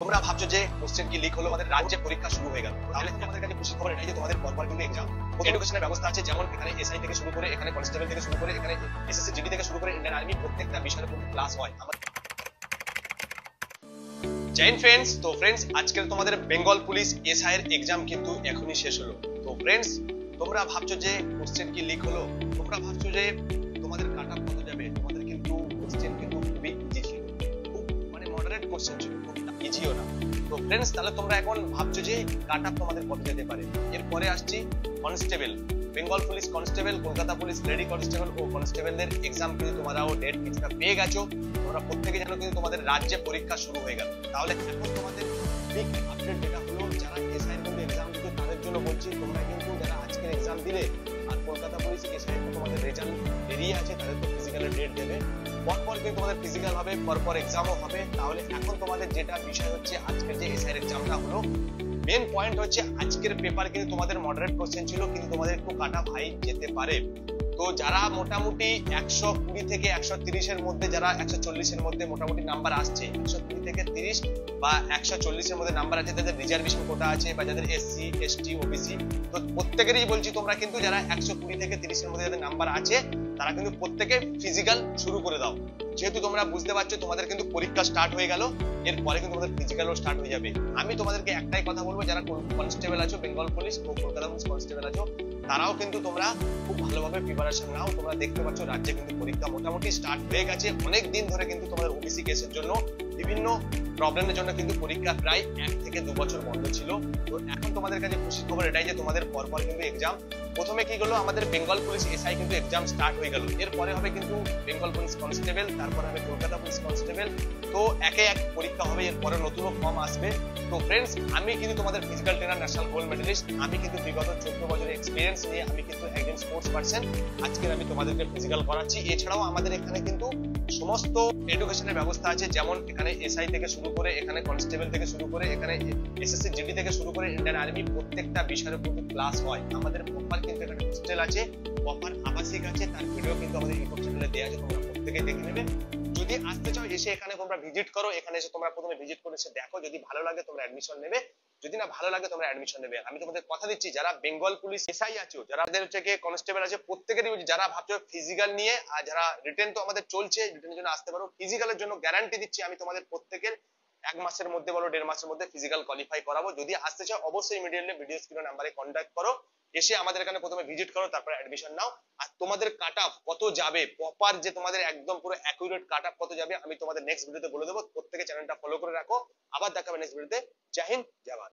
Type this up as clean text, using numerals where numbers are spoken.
তোমরা ভাবছো যে কোশ্চেন কি লিক হলো, আমাদের রাজ্যে পরীক্ষা শুরু হয়ে গেল। তাহলে তোমাদের কাছে খুশি খবর এটাই যে তোমাদের পরপর কিন্তু এক্সাম এডুকেশনের ব্যবস্থা আছে, যেমন এখানে এসআই থেকে শুরু করে, এখানে কনস্টেবল থেকে শুরু করে, এখানে এসএসসি জিডি থেকে শুরু করে ইন্ডিয়ান আর্মি প্রত্যেকটা বিষয়ের উপর ক্লাস হয়। জয়েন ফ্রেন্ডস, তো ফ্রেন্ডস আজকের তোমাদের বেঙ্গল পুলিশ এসআই এর এক্সাম কিন্তু এখনই শেষ হলো। তো ফ্রেন্ডস তোমরা ভাবছো যে কোশ্চেন কি লিক হলো, তোমরা ভাবছো যে তোমাদের কাট অফ কত যাবে, তোমাদের কিন্তু কোশ্চেন কিন্তু খুবই ইজি ছিল, খুব মানে মডারেট কোশ্চেন ছিল, খুব ইজিও না। তো ফ্রেন্ডস তাহলে তোমরা এখন ভাবছো যে কাট অফ তোমাদের কত যেতে পারে। এরপরে আসছি constable, Bengal police constable, Kolkata police lady constable ও কনস্টেবলদের এক্সাম কিন্তু তোমরাও ডেট কিছুটা পেয়ে গেছো। তোমরা প্রত্যেকে জানো কিন্তু তোমাদের রাজ্যে পরীক্ষা শুরু হয়ে গেল। তাহলে এখন তোমাদের বিগ আপডেট যেটা হলো, যারা এসআই কিন্তু এক্সাম দিতে তাদের জন্য বলছি, তোমরা কিন্তু যারা আজকের এক্সাম দিলে আর কলকাতা পুলিশ এসআই তোমাদের রেজাল্ট বেরিয়ে আছে, তাদের তো ফিজিক্যালের ডেট দেবে, পরপর কিন্তু তোমাদের ফিজিক্যাল হবে, পরপর এক্সামও হবে। তাহলে এখন তোমাদের যেটা বিষয় হচ্ছে, আজকের যে এসআই এর এক্সামটা হলো, মেন পয়েন্ট হচ্ছে আজকের পেপার কিন্তু তোমাদের মডারেট কোশ্চেন ছিল, কিন্তু তোমাদের একটু কাটা হাই যেতে পারে। তো যারা মোটামুটি 120 থেকে 130 এর মধ্যে, যারা 140 এর মধ্যে মোটামুটি নাম্বার আসছে, 120 থেকে 30 বা 140 এর মধ্যে নাম্বার আছে, যাদের রিজার্ভেশন কোটা আছে বা যাদের এসসি এসটি ওবিসি, তো প্রত্যেকেরই বলছি তোমরা কিন্তু যারা 120 থেকে 30 এর মধ্যে যাদের নাম্বার আছে, তারা কিন্তু প্রত্যেকে ফিজিক্যাল শুরু করে দাও। যেহেতু তোমরা বুঝতে পারছো তোমাদের কিন্তু পরীক্ষা স্টার্ট হয়ে গেল, এরপরে কিন্তু তোমাদের ফিজিক্যালও স্টার্ট হয়ে যাবে। আমি তোমাদেরকে একটাই কথা বলবো, যারা কনস্টেবল আছো, বেঙ্গল পুলিশ ও কলকাতা পুলিশ কনস্টেবল আছো, তারাও কিন্তু তোমরা খুব ভালোভাবে প্রিপারেশন নাও। তোমরা দেখতে পাচ্ছ রাজ্যে কিন্তু পরীক্ষা মোটামুটি স্টার্ট হয়ে গেছে। অনেক দিন ধরে কিন্তু তোমাদের ওবিসি কেসের জন্য, বিভিন্ন প্রবলেমের জন্য কিন্তু পরীক্ষা প্রায় 1 থেকে 2 বছর বন্ধ ছিল। তো এখন তোমাদের কাছে খুশি খবর এটাই যে তোমাদের পরপর কিন্তু এক্সাম, প্রথমে কি হলো, আমাদের বেঙ্গল পুলিশ এসআই কিন্তু এক্সাম স্টার্ট হয়ে গেল। এরপরে হবে কিন্তু বেঙ্গল পুলিশ কনস্টেবল, তারপরে হবে কলকাতা পুলিশ কনস্টেবল। তো একে এক পরীক্ষা হবে, এরপরে নতুনও ফর্ম আসবে। তো ফ্রেন্ডস আমি কিন্তু তোমাদের physical trainer, national gold medalist. আমি কিন্তু বিগত 14 বছরের এক্সপিরিয়েন্স নিয়ে আমি কিন্তু একজন স্পোর্টস পারসন। আজকে আমি তোমাদেরকে ফিজিক্যাল করাচ্ছি। এছাড়াও আমাদের এখানে কিন্তু সমস্ত এডুকেশনের ব্যবস্থা আছে, যেমন এখানে এসআই থেকে শুরু করে, এখানে কনস্টেবল থেকে শুরু করে, এখানে এসএসসি জিডি থেকে শুরু করে ইন্ডিয়ান আর্মি প্রত্যেকটা বিষয়ের উপর ক্লাস হয়। আমাদের প্রপার কিন্তু এখানে হোস্টেল আছে, প্রপার আবাসিক আছে, তার ভিডিও কিন্তু আমাদের ইউটিউব চ্যানেলে দেওয়া আছে, তোমরা প্রত্যেকেই দেখে নেবে। যদি আসতে চাও এসে এখানে তোমরা ভিজিট করো, এখানে এসে তোমরা প্রথমে ভিজিট করে এসে দেখো, যদি ভালো লাগে তোমরা অ্যাডমিশন নেবে, যদি না ভালো লাগে তোমরা অ্যাডমিশন নেবে। আমি তোমাদের কথা দিচ্ছি, যারা বেঙ্গল পুলিশ এসআই আছো, যারা হচ্ছে কি কনস্টেবল আছে, প্রত্যেকেরই যারা ভাবছো ফিজিক্যাল নিয়ে, আর যারা রিটেন তো আমাদের চলছে, রিটেনের জন্য আসতে পারো। ফিজিক্যালের জন্য গ্যারান্টি দিচ্ছি আমি তোমাদের প্রত্যেকের 1 মাসের মধ্যে বলো 1.5 মাসের মধ্যে ফিজিক্যাল কোয়ালিফাই করাবো। যদি আসতে চাও অবশ্যই ইমিডিয়েটলি ভিডিও স্ক্রিনে নাম্বারে কন্ট্যাক্ট করো, এসে আমাদের এখানে প্রথমে ভিজিট করো, তারপর অ্যাডমিশন নাও। আর তোমাদের কাট অফ কত যাবে, প্রপার যে তোমাদের একদম পুরো অ্যাকুরেট কাট অফ কত যাবে, আমি তোমাদের নেক্সট ভিডিওতে বলে দেবো। প্রত্যেকে চ্যানেলটা ফলো করে রাখো। আবার দেখা হবে নেক্সট ভিডিওতে। জয় হিন্দ, জয় ভারত।